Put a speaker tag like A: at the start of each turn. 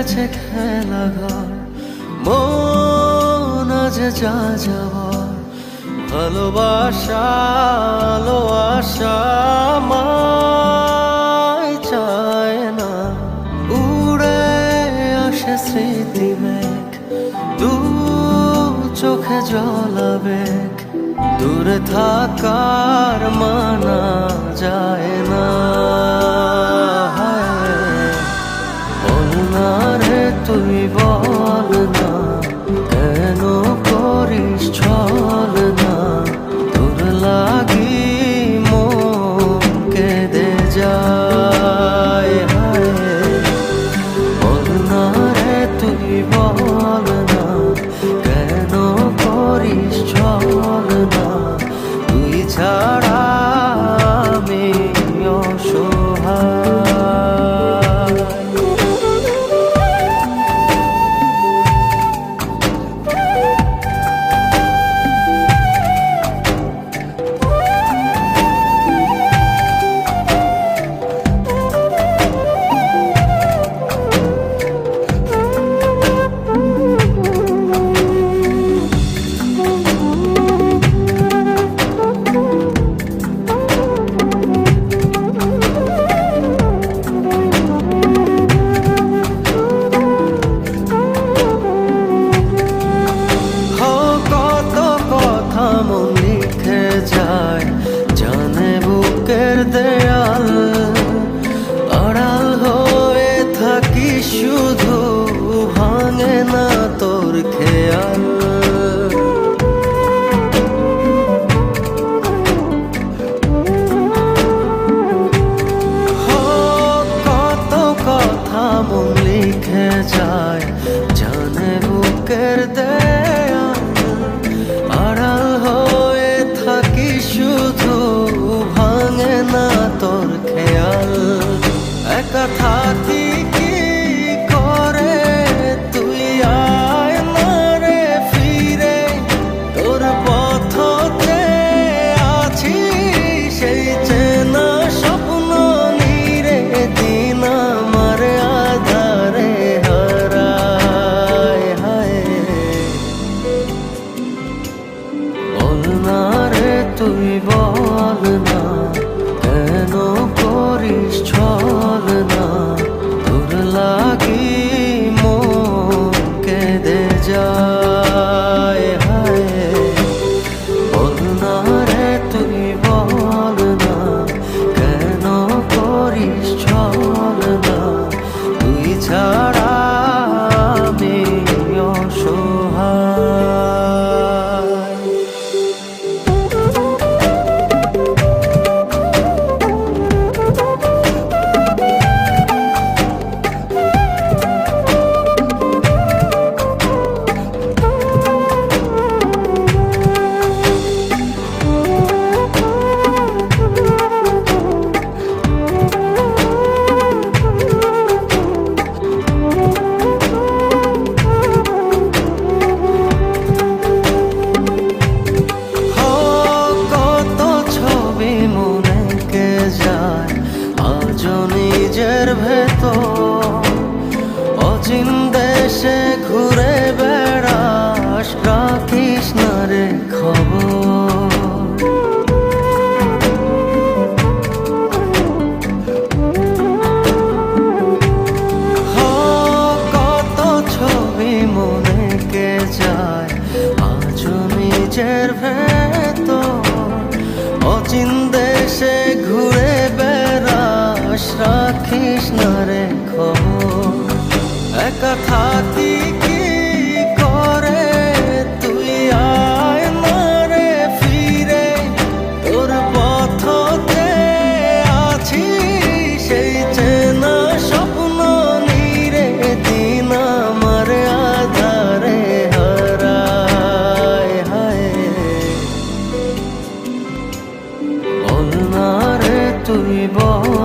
A: গেছে খেলা ঘর, মন আজ যা যাওয়ার, ভালোবাসা আলো আশা মায় চায় না। উড়ে আসে স্মৃতি মেঘ, দু চোখে জল আবেগ, দূরে থাকার মানা যায় না। বল না রে তুই বল না, কেন করিস ছল না, তোর লাগি মন কেঁদে যায়। বল না রে তুই বল না, কেন করিস ছল না, তুই ছাড়া আমি অসহায়। দেয়াল আড়াল হয়ে থাকি শুধু, ভাঙে না তোর খেয়াল। কত কথা মন লিখে যায়, জানে বুকের দেয়াল আড়াল হয়ে থাকি শুধু, ভাঙে না তোর খেয়াল। একা থাকি কি করে তুই আয় না রে ফিরে, তোর পথতে আছি সেই চেনা স্বপ্ন নিরে, দিন আমার আধারে হারায়। হায় বল না রে তুই বল না, কেন করিস ছল না, তোর লাগি মন কেঁদে যায়। বল না রে তুই বল না, কেন করিস ছল না, তুই ছাড়া আমি অসহায়। নিজের ভেতর অচিন দেশে ঘুরে বেড়াস, রাখিস না রে খবর। কত ছবি মনে কে যায়, আজও নিজের ভেতর অচিন দেশে ঘুরে বেড়াস, রাখিস না রে খবর। একা থাকি কি করে তুই আয় না রে ফিরে, তোর পথতে আছি সেই চেনা স্বপ্ন নিরে, দিন আমার আধারে হারায়। বল না রে তুই বল